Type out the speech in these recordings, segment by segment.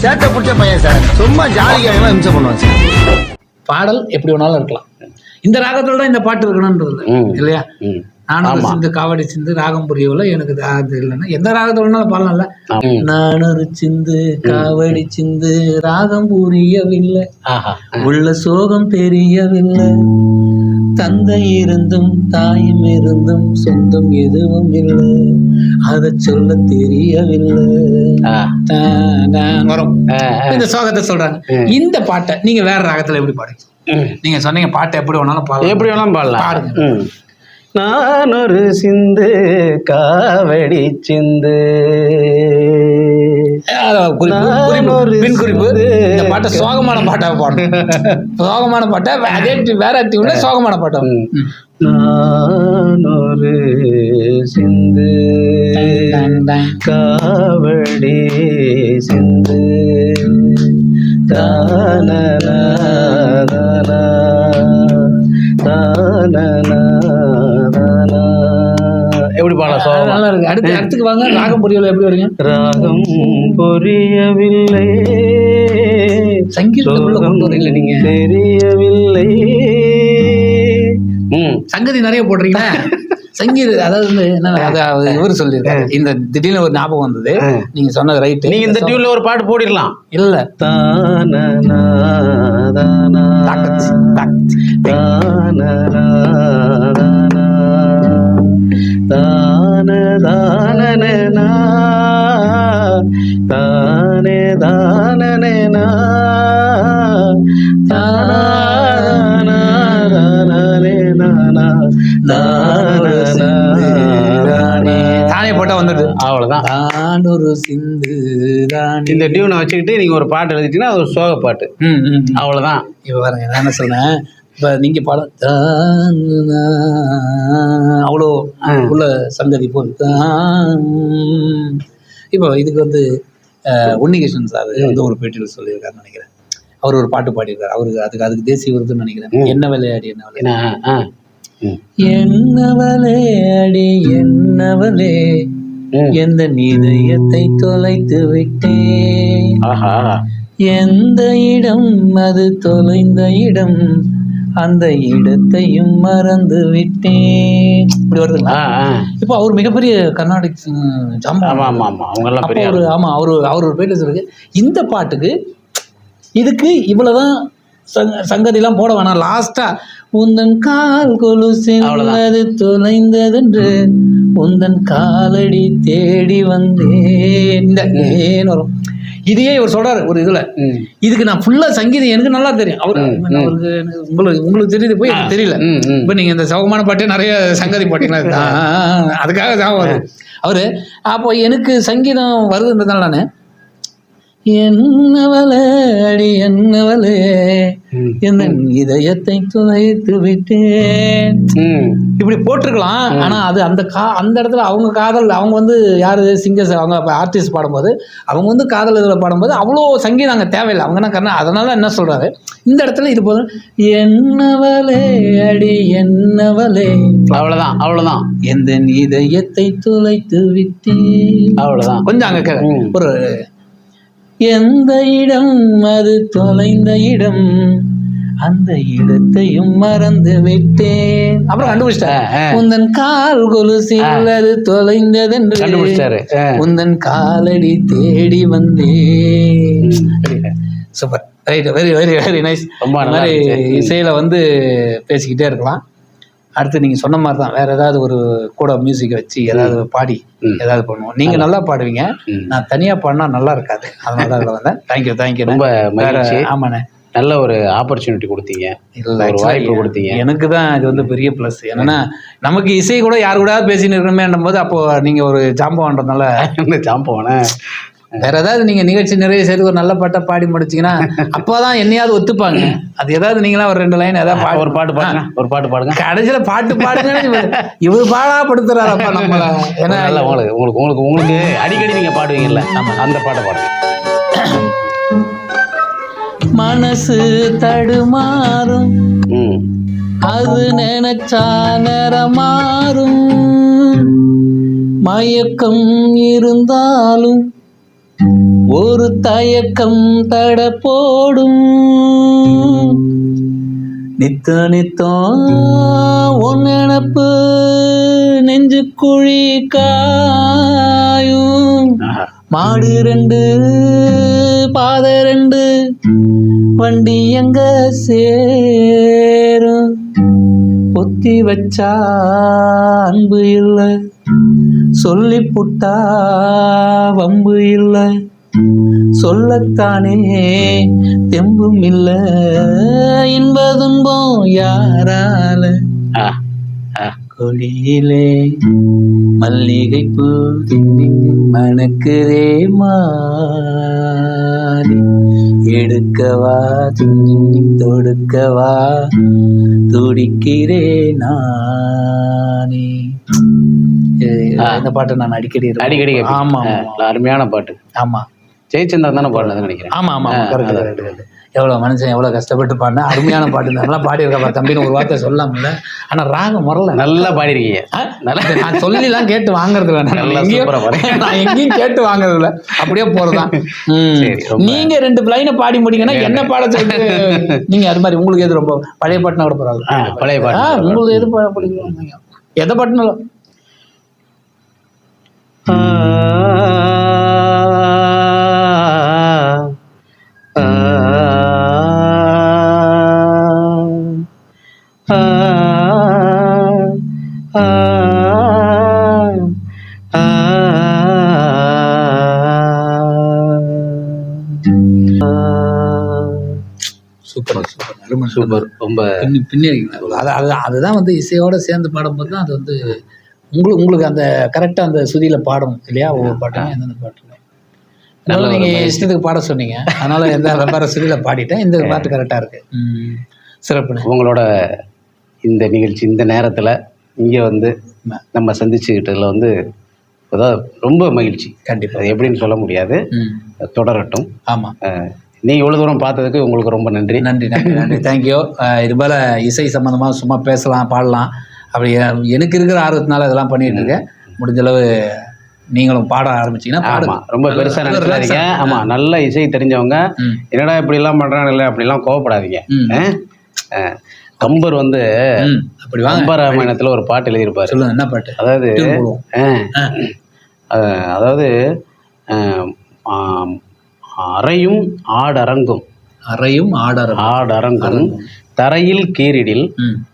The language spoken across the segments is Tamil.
சேட்டை பிடிச்ச பையன் சார். சும்மா ஜாலிக்காக இம்சை பண்ணுவான் சார். பாடல் எப்படி வேணாலும் இருக்கலாம். இந்த ராகத்துல தான் இந்த பாட்டு இருக்கணும்ன்றது இல்லையா? நானும் சிந்து காவடி சிந்து ராகம் புரியவில்லை எனக்கு அது இல்லைன்னா எந்த ராகத்துல வேணாலும் பாடலாம்ல. நானொரு சிந்து காவடி சிந்து ராகம் புரியவில்லை, உள்ள சோகம் தெரியவில்லை, தந்தை இருந்தும் தாயும் இருந்தும் சொந்தம் எதுவும் இல்லை, அத சொல்ல தெரியவில்லை வரும். இந்த சோகத்தை சொல்றாங்க. இந்த பாட்டை நீங்க வேற ராகத்துல எப்படி பாடுங்க? நீங்க சொன்னீங்க பாட்டை எப்படி வேணாலும் பாடலாம், எப்படி வேணாலும் பாடலாம். பாடுங்க. நான் ஒரு சிந்து காவடி சிந்து. இந்த பாட்டை சோகமான பாட்டாக பாடணும். சோகமான பாட்டை அதே வேற டியூன்ல சோகமான பாட்டா. நான் ஒரு சிந்து காவடி சிந்து தானா எப்படி பாடலாம்? நல்லா இருக்கு. அடுத்துக்கு வாங்க. ராகம் புரியவில்லை எப்படி வரீங்க? ராகம் புரியவில்லை, சங்கீதத்துக்குள்ள கொண்டு வரீங்களா நீங்க? தெரியவில்லை. சங்கதி நிறைய போடுறீங்க. சங்கீத அதாவது வந்து என்ன இவரு சொல்லியிருக்காரு. இந்த திடீர்னு ஒரு ஞாபகம் வந்தது. நீங்க சொன்னது ரைட்டு. நீங்க இந்த டியூன்ல ஒரு பாட்டு போடிடலாம். இல்ல தானே போட்டா வந்துடுது. அவ்வளவுதான். தானொரு சிந்து தானே. இந்த டியூனை வச்சுக்கிட்டு நீங்க ஒரு பாட்டு எழுதிட்டீங்கன்னா அது ஒரு சோக பாட்டு. அவ்வளவுதான். இப்ப பாருங்க நான் என்ன சொன்னேன். இப்ப நீங்க பாட அவ்வளோ உள்ள சங்கதி போல். இப்போ இதுக்கு வந்து உன்னிகிருஷ்ணன் சார் வந்து ஒரு பேட்டியில் சொல்லியிருக்காருன்னு நினைக்கிறேன். அவர் ஒரு பாட்டு பாடியிருக்காரு. அவருக்கு அதுக்கு தேசிய விருதுன்னு நினைக்கிறேன். என்ன விளையாடி என்ன விளையாடி என்னவளே அடி என்னவளே எந்த இதயத்தை தொலைத்து விட்டேன், எந்த இடம் அது தொலைந்த இடம், அந்த இடத்தையும் மறந்து விட்டேன். இப்படி வருதுங்களா? இப்போ அவர் மிகப்பெரிய கர்நாடிக் அவர் ஒரு பேட்டி சொல்லுங்க. இந்த பாட்டுக்கு இதுக்கு இவ்வளவுதான் சங்கதிலாம் போட வேணாம். லாஸ்டா உந்தன் கால் கொலுசில் அது தொலைந்ததென்று உந்தன் காலடி தேடி வந்தேன் ஏன்னு வரும். இதையே இவர் சொல்றாரு ஒரு இதுல. இதுக்கு நான் ஃபுல்லா சங்கீதம் எனக்கு நல்லா தெரியும். அவருக்கு உங்களுக்கு தெரியுது போய் எனக்கு தெரியல. இப்ப நீங்க இந்த சோகமான பாட்டே நிறைய சங்கதி போட்டீங்களா? அதுக்காக தான் அவரு அப்போ எனக்கு சங்கீதம் வருதுன்றதுனால நானு என்னவளே அடி என்னவளே என் இதயத்தை துளைத்து விட்டேன் இப்படி போட்டிருக்கலாம். ஆனா அது அந்த இடத்துல அவங்க காதல், அவங்க வந்து யாரு சிங்கர்ஸ், அவங்க ஆர்டிஸ்ட் பாடும்போது அவங்க வந்து காதல் இதில் பாடும்போது அவ்வளோ சங்கீதம் அங்கே தேவையில்லை. அவங்க என்ன கண்ணா அதனால என்ன சொல்றாரு இந்த இடத்துல இது போதும். என்னவளே அடி என்னவளே, அவ்வளவுதான் எந்த இதயத்தை துளைத்து விட்டேன். அவ்வளவுதான். கொஞ்சம் அங்க ஒரு எந்த இடம் அது தொலைந்த இடம், அந்த இடத்தையும் மறந்து விட்டேன். அப்புறம் கண்டுபிடிச்சிட்டேன். உந்தன் கால் கொலுசில் அது தொலைந்ததென்று உந்தன் காலடி தேடி வந்தேன். Super, right, very very very nice. மாதிரி இசையில வந்து பேசிக்கிட்டே இருக்கலாம். அடுத்து நீங்க சொன்ன மாதிரி தான் வேற ஏதாவது ஒரு கூட மியூசிக் வச்சு ஏதாவது பாடி ஏதாவது பண்ணுவோம். நீங்க நல்லா பாடுவீங்க, நான் தனியா பாடினா நல்லா இருக்காது. அதனால அதில் வந்தேன். தேங்க்யூ. ரொம்ப மகிழ்ச்சி. ஆமாண்ணே, நல்ல ஒரு ஆப்பர்ச்சுனிட்டி கொடுத்தீங்க, ஒரு வாய்ப்பு கொடுத்தீங்க. எனக்கு தான் இது வந்து பெரிய ப்ளஸ். என்னன்னா நமக்கு இசை கூட யாரு கூட பேசின்னு இருக்கணுமேன்னும் போது அப்போ நீங்க ஒரு ஜாம்பவான்றதுனால ஜாம்பவான வேற ஏதாவது நீங்க நிகழ்ச்சி நிறைய செய்து ஒரு நல்ல பாட்டை பாடி முடிச்சிங்கன்னா அப்போதான் என்னையாவது ஒத்துப்பாங்க. அது ஏதாவது நீங்களா ஒரு 2 லைன் ஏதாவது ஒரு பாட்டு பாடுங்க. கடைசியில பாட்டு பாடுங்க இவரு பாடாப்படுத்துறாரு அப்பா நம்மள. ஏன்னா உங்களுக்கு அடிக்கடி நீங்க பாடுவீங்கல்ல, அந்த பாட்டை பாடுங்க. மனசு தடுமாறும் அது நினைச்சா நேரமாறும், மயக்கம் இருந்தாலும் ஒரு தயக்கம் தட போடும் நித்த நித்தம் உன் நினப்பு நெஞ்சு குழி காயும் மாடு 2 பாதை 2 வண்டி எங்க சேரும் பொத்தி வச்சா அன்பு இல்லை சொல்லி புட்டா வம்பு இல்லை சொல்லத்தானே தெம்பும் இல்லை இன்ப துன்பம் யாரால கொடியிலே மல்லிகை பூ மணக்குதே மாறி எடுக்கவா தொடுக்கவா துடிக்கிறே நானே. இந்த பாட்டை நான் அடிக்கடி கேட்பேன். ஆமா அருமையான பாட்டு. ஆமா ஜெயச்சந்திரன் தானே பாடுனதுன்னு நினைக்கிறேன். ஆமா ஆமா கரெக்ட். எவ்வளவு மனுஷன் எவ்வளவு கஷ்டப்பட்டு பாடினா அருமையான பாட்டு. நல்லா பாடியிருக்கா தம்பின்னு ஒரு வார்த்தை சொல்லாமல. ஆனா ராகம் முரல நல்லா பாடிருக்கீங்க. நான் சொல்லிலாம் கேட்டு வாங்குறது வேணாம். நான் எங்கேயும் கேட்டு வாங்குறது இல்லை, அப்படியே போறதுதான். நீங்க 2 லைனை பாடி முடிங்கன்னா என்ன பாட சொல்லிட்டு நீங்க அது மாதிரி உங்களுக்கு எது ரொம்ப பழைய பாட்டுனா கூட பரவாயில்ல. பழைய பாட்டு உங்களுக்கு எது பிடிக்கும்? எதை பாட்டுனாலும் சூப்பர். ரொம்ப பின்னாடி அதுதான் வந்து இசையோட சேர்ந்து பாடும்போது தான் அது வந்து உங்களுக்கு அந்த கரெக்டா அந்த சுதியில பாடும் இல்லையா? ஒவ்வொரு பாட்டும் எந்தெந்த பாட்டு அதனால நீங்க இஷ்டத்துக்கு பாட சொன்னீங்க, அதனால எந்த வெவ்வேறு சுதியில பாடிட்டேன். இந்த பாட்டு கரெக்டா இருக்கு. சிறப்பு. உங்களோட இந்த நிகழ்ச்சி இந்த நேரத்துல இங்க வந்து நம்ம சந்திச்சுக்கிட்டதுல வந்து ரொம்ப மகிழ்ச்சி. கண்டிப்பா எப்படின்னு சொல்ல முடியாது. தொடரட்டும். ஆமா, நீ இவ்வளவு தூரம் பார்த்ததுக்கு உங்களுக்கு ரொம்ப நன்றி. நன்றி நன்றி நன்றி. தேங்க்யூ. இது போல இசை சம்பந்தமா சும்மா பேசலாம் பாடலாம் அப்படி எனக்கு இருக்கிற ஆர்வத்தினால இதெல்லாம் பண்ணிட்டு இருக்கேன். முடிஞ்ச அளவு நீங்களும் பாட ஆரம்பிச்சீங்கன்னா ரொம்ப பெருசா நினைச்சாதீங்க. ஆமா, நல்ல இசை தெரிஞ்சவங்க என்னடா இப்படி எல்லாம் பண்றாங்க இல்லை அப்படிலாம் கோவப்படாதீங்க. கம்பர் வந்து கம்பராமாயணத்துல ஒரு பாட்டு எழுதியிருப்பாரு. சொல்லுங்க, என்ன பாட்டு? அதாவது அறையும் ஆடரங்கும் தரையில் கீரிடில்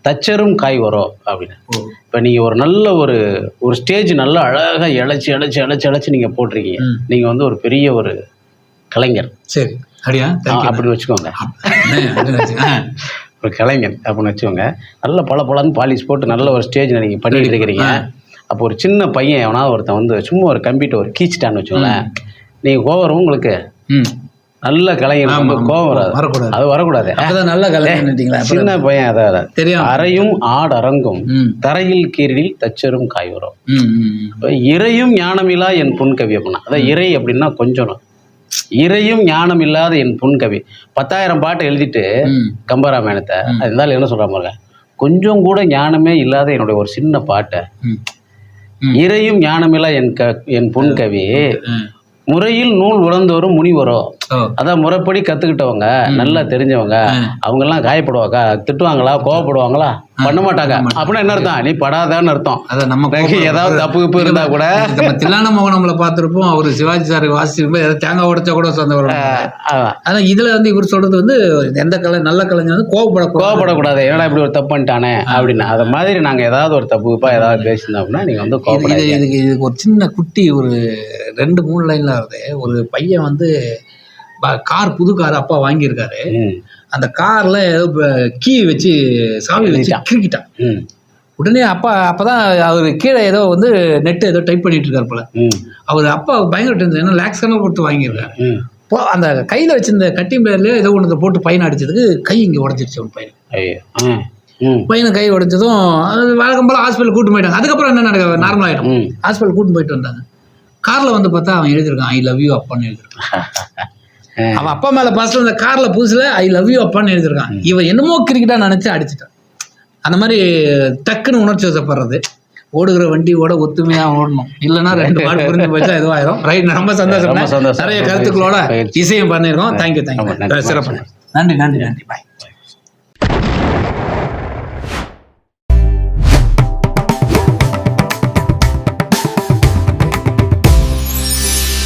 தச்சரும் காய் வரும் அப்படின்னு. இப்போ நீங்கள் ஒரு நல்ல ஒரு ஸ்டேஜ் நல்லா அழகாக இழைச்சி நீங்கள் போட்டிருக்கீங்க. நீங்கள் வந்து ஒரு பெரிய ஒரு கலைஞர். சரி, அப்படி வச்சுக்கோங்க. ஒரு கலைஞர் அப்படின்னு வச்சுக்கோங்க. நல்ல பலன்னு பாலிஷ் போட்டு நல்ல ஒரு ஸ்டேஜ் நீங்கள் பண்ணிட்டு இருக்கிறீங்க. அப்போ ஒரு சின்ன பையன் எவனாவது ஒருத்தன் வந்து சும்மா ஒரு கம்ப்யூட்டர் ஒரு கீச்சிட்டான்னு வச்சுக்கோங்களேன், நீங்கள் கோவம் உங்களுக்கு நல்ல கலைஞர் கோவம் வராது. அது வரக்கூடாது. நல்ல கலைஞர் சின்ன பையன் அதான் தெரியும். அறையும் ஆடரங்கும் தரையில் கீரிடில் தச்சரும் காய் வரும். இறையும் ஞானமில்லா என் புன்கவி அப்படின்னா, அதான் இறை அப்படின்னா கொஞ்சம். இறையும் ஞானம் இல்லாத என் புன்கவி 10,000 பாட்டை எழுதிட்டு கம்பராமாயணத்தை இருந்தாலும் என்ன சொல்ற பாருங்க, கொஞ்சம் கூட ஞானமே இல்லாத என்னுடைய ஒரு சின்ன பாட்டை இறையும் ஞானமில்லா என் புன்கவி முறையில் நூல் உழந்தோரும் முனிவரோ. அதான் முறைப்படி கத்துக்கிட்டவங்க நல்லா தெரிஞ்சவங்க அவங்க எல்லாம் காயப்படுவாங்க, திட்டுவாங்களா, கோவப்படுவாங்களா? பண்ண மாட்டாங்க. அப்படின்னா என்ன அர்த்தம்? நீ படாதான்னு அர்த்தம். அதான் நம்ம ஏதாவது தப்பு இருந்தா கூட தில்லான மோகனம்ல பார்த்திருப்போம். அவரு சிவாஜி சார் வாசிச்சிருப்போம், ஏதாவது தேங்காய் உடைச்சா கூட சொந்தவர். ஆனா இதுல வந்து இவர் சொல்றது வந்து எந்த நல்ல கலைஞர் வந்து கோவப்படக்கூடாது. ஏன்னா இப்படி ஒரு தப்பு பண்ணிட்டானே அப்படின்னு. அது மாதிரி நாங்க ஏதாவது ஒரு தப்புப்பா ஏதாவது பேசினோம் அப்படின்னா நீங்க வந்து இதுக்கு ஒரு சின்ன குட்டி ஒரு 2-3 லைன்ல வருது. ஒரு பையன் வந்து கார், புது கார் அப்பா வாங்கியிருக்காரு. அந்த கார்ல ஏதோ கீ வச்சு சாவி வச்சு கிறுக்கிட்டான். உடனே அப்பதான் அவரு கீழே ஏதோ வந்து நெட் ஏதோ டைப் பண்ணிட்டு இருக்காரு போல. அவர் அப்பா பயங்கர டென்ஷன், ஏன்னா லேக்ஸ் கணக்கு கொடுத்து வாங்கியிருக்காரு. அந்த கையில வச்சிருந்த கட்டிங் பிளேயர்லயே ஏதோ ஒன்று போட்டு பையனை அடிச்சதுக்கு கை இங்க உடஞ்சிருச்சு. ஒரு பையனை கை உடைச்சதும் வழக்கம் போல ஹாஸ்பிட்டல் கூட்டு போயிட்டாங்க. அதுக்கப்புறம் என்ன நடக்க நார்மல் ஆயிடும். ஹாஸ்பிட்டல் கூட்டு போயிட்டு வந்தாங்க. கார்ல வந்து பார்த்தா அவன் எழுதியிருக்கான் ஐ லவ் யூ அப்பான்னு எழுதியிருக்கான். அவன் அப்பா மேல பாசத்துல இந்த கார்ல புதுசுல ஐ லவ் யூ அப்பான்னு எழுதியிருக்கான். இவன் என்னமோ கிரிக்கெட்டா நினைச்சு அடிச்சுட்டான். அந்த மாதிரி டக்குன்னு உணர்ச்சி வசப்படுறது. ஓடுகிற வண்டியோட ஒத்துமையா ஓடணும், இல்லைன்னா 2 பாட்டு புரிஞ்சு போச்சா இதுவாயிரும். ரைட், ரொம்ப சந்தோஷம். ரொம்ப சந்தோஷம். நிறைய கருத்துக்களோட இசையும் பண்ணிருக்கோம். தேங்க்யூ. சிறப்பு. நன்றி. பாய்.